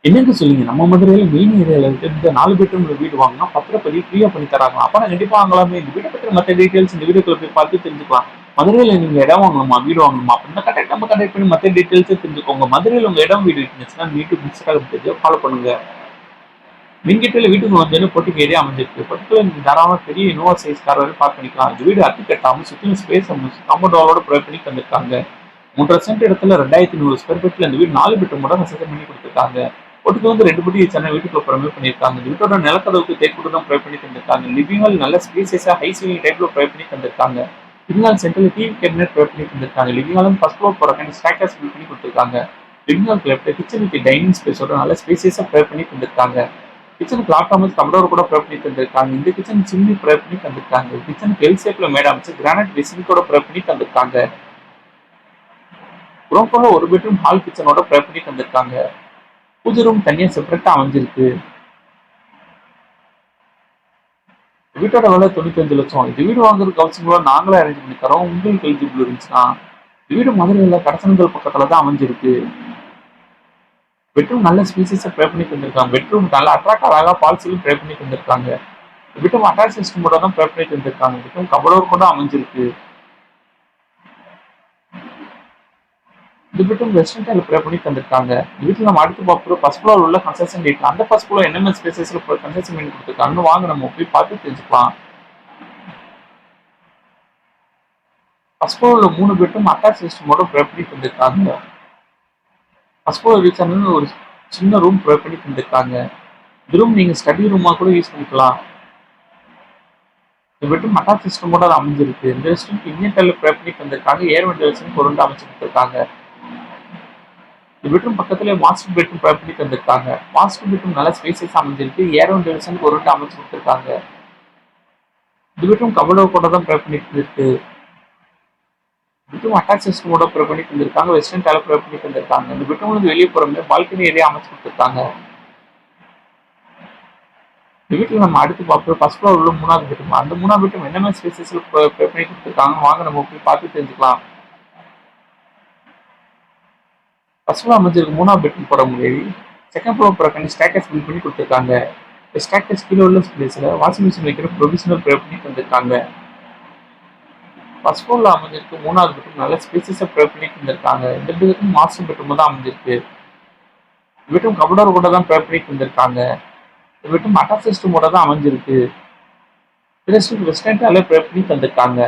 என்னங்க சொல்லுங்க? நம்ம மதுரையில மெயின் ஏரியால இருக்க 4 பெட்ரூம் வீடு வாங்குனா பத்திரப்பதிவு ஃப்ரீயா பண்ணி தராங்களாம். அப்ப நான் கண்டிப்பா வாங்கலாமே. இந்த வீட்ட பத்தின மத்த டீட்டெயில்ஸ் இந்த வீடியோக்குள்ள போய் பார்த்து தெரிஞ்சுக்கலாம். மதுரையில நீங்க இடம் வாங்கணுமா? வீடு வாங்கணுமா? அப்படின்னா நம்ம கான்டாக்ட் பண்ணி மத்த டீட்டெயில்ஸும் தெரிஞ்சுக்கோங்க. மதுரையில உங்க இடம் வீடு இருந்துச்சுன்னா யூடியூப், இன்ஸ்டாகிராம் பேஜ ஃபாலோ பண்ணுங்க. மின்கட்டில வீட்டுக்கு வந்தோனே பொட்டிக்கு ஏரியா அமைஞ்சிருக்கு. பொட்டிக்குள்ள நீங்க தாராளமா பெரிய இனோவா சைஸ் கார் வரை பார்க் பண்ணிக்கலாம். இந்த வீடு அத்தி கட்டாம சுத்திலும் ஸ்பேஸ் அமைச்சு காம்பவுண்ட் வாலோட ப்ரொவைட் பண்ணி தந்திருக்காங்க. 3.5 சென்ட் இடத்துல 2100 ஸ்கொயர் ஃபீட்ல இந்த வீடு 4 பெட்ரூமோட கன்ஸ்ட்ரக்ஷன் பண்ணி கொடுத்துருக்காங்க. பொட்டுக்கு வந்து 2 படி சென்னை வீட்டுக்குள்ள ப்ரொவைட் பண்ணியிருக்காங்க. இந்த வீட்டோட நிலக்கதவுக்கு தேக்கு தான் ப்ரொவைட் பண்ணி தந்திருக்காங்க. லிவிங் ஹால் நல்ல ஸ்பேசியஸா ஹை சீலிங் டைப்ல ப்ரொவைட் பண்ணி தந்திருக்காங்க. லிவிங் ஹால் சென்டர்ல டிவி கேபினெட் ப்ரொவைட் பண்ணி தந்திருக்காங்க. லிவிங் ஹாலும் ஃபர்ஸ்ட் ஃப்ளோர் போறக்கான ஸ்டாக்கர்ஸ் பில்ட் பண்ணி கொடுத்துருக்காங்க. Living hall left kitchen with dining ஸ்பேஸோட நல்ல ஸ்பேசியஸா ப்ரொவைட் பண்ணி தந்திருக்காங்க. கிச்சனுக்கு லாஃப்ட் அமைச்சு கபடோர் கூட ப்ரொவைட் பண்ணி தந்திருக்காங்க. இந்த கிச்சன் சிம்னி ப்ரொவைட் பண்ணி தந்திருக்காங்க. கிச்சனுக்கு எல் ஷேப்ல மேட் அமைச்சு கிரானைட் பெசின்கோட ப்ரொவைட் பண்ணி தந்திருக்காங்க. ரூம் போல ஒரு பெட்ரூம் ஹால் கிச்சனோட ப்ரொவைட் பண்ணி தந்திருக்காங்க. பூஜை ரூம் தனியா செப்பரேட்டா அமைஞ்சிருக்கு. வீட்டோட விலை 95 லட்சம். இந்த வீடு வாங்குறதுக்கு ஹவுசிங் லோன் நாங்களே அரேஞ்ச் பண்ணி தரோம். உங்களுக்கு எலிஜிபிள் இருந்துச்சுன்னா வீடு மதுரையில் கடசனங்கள் பக்கத்துல தான் அமைஞ்சிருக்கு. பெட்ரூம் நல்ல ஸ்பீசியஸா ப்ரே பண்ணி தந்திருக்காங்க. பெட்ரூம் நல்லா அட்ராக்ட் அழகா ஃபால் சீலிங் ப்ரே பண்ணி தந்திருக்காங்க. பெட்ரூம் அட்டாச் சிஸ்டமோட தான் ப்ரே பண்ணி தந்திருக்காங்க. பெட்ரூம் கபடோர் கூட அமைஞ்சிருக்கு. இந்த பெட்ரூம் வெஸ்டர்ன் டைல ப்ரே பண்ணி தந்திருக்காங்க. இந்த வீட்டில் நம்ம அடுத்து பார்க்குற ஃபர்ஸ்ட் ஃப்ளோர் உள்ள கன்ஸ்ட்ரக்ஷன் டேட் அந்த ஃபர்ஸ்ட் ஃப்ளோர் என்னென்ன ஸ்பேசஸ்ல கன்ஸ்ட்ரக்ஷன் பண்ணி கொடுத்துருக்காங்கன்னு வாங்க நம்ம போய் பார்த்து தெரிஞ்சுக்கலாம். ஃபர்ஸ்ட் ஃப்ளோர்ல 3 பெட்ரூம் அட்டாச் சிஸ்டமோட ப்ரே பண்ணி தந்திருக்காங்க. ஃபர்ஸ்ட் ஃப்ளோர் ரீச் ஆனது ஒரு சின்ன ரூம் ப்ரொவைட் பண்ணி தந்திருக்காங்க. இந்த ரூம் நீங்க ஸ்டடி ரூமா கூட யூஸ் பண்ணிக்கலாம். இந்த பெட்ரூம் அட்டாச் சிஸ்டமோட அது அமைஞ்சிருக்கு. இந்த ரெஸ்ட்ரூம்க்கு இந்தியன் டைல ப்ரொவைட் பண்ணி தந்திருக்காங்க. ஏர் வென்டிலேஷன் பொருள் அமைச்சு கொடுத்துருக்காங்க. இந்த பெட்ரூம் பக்கத்துல மாஸ்டர் பெட்ரூம் ப்ரொவைட் பண்ணி தந்திருக்காங்க. மாஸ்டர் பெட்ரூம் நல்லா ஸ்பேசியஸ் அமைஞ்சிருக்கு. ஏர் வென்டிலேஷன் பொருள் அமைச்சு கொடுத்துருக்காங்க. இந்த பெட்ரூம் கபடோர் கூட தான் ப்ரொவைட் பண்ணி தந்திருக்கு. பெட்ரூம் அட்டாச் சிஸ்டமோட ப்ரொவைட் பண்ணி தந்திருக்காங்க. வெஸ்டர்ன் டைல ப்ரொவைட் பண்ணி தந்திருக்காங்க. இந்த பெட்ரூம்ல இருந்து வெளியே போறவங்க பால்கனி ஏரியா அமைச்சு கொடுத்துருக்காங்க. இந்த வீட்டில் நம்ம அடுத்து பார்க்குற ஃபர்ஸ்ட் ஃப்ளோர் உள்ள 3வது பெட்ரூம். அந்த 3வது பெட்ரூம் என்னென்ன ஸ்பேசஸ்ல ப்ரே பண்ணி கொடுத்துருக்காங்க வாங்க நம்ம போய் பார்த்து தெரிஞ்சுக்கலாம். ஃபர்ஸ்ட் ஃப்ளோர் அமைஞ்சிருக்கு 3வது பெட்ரூம் போட முடியாது. செகண்ட் ஃப்ளோர் போறக்கான ஸ்டேக்கர்ஸ் பில்ட் பண்ணி கொடுத்துருக்காங்க. இந்த ஸ்டேக்கர்ஸ் கீழே உள்ள ஸ்பேஸ்ல வாஷிங் மிஷின் வைக்கிற ப்ரொவிஷனல் ப்ரே பண்ணி தந்திருக்காங்க. ஃபர்ஸ்ட் ஃப்ளோர்ல அமைஞ்சிருக்கு 3வது பெட்ரூம் நல்ல ஸ்பேசஸா ப்ரே பண்ணி தந்திருக்காங்க. இந்த பெட்ரூம் மாஸ்டர் பெட்ரூம் தான் அமைஞ்சிருக்கு. பெட்ரூம் கபடோர் கூட தான் ப்ரே பண்ணி தந்திருக்காங்க. பெட்ரூம் அட்டாச் சிஸ்டமோட தான் அமைஞ்சிருக்கு. வெஸ்டர்ன் டைல ப்ரே பண்ணி தந்திருக்காங்க.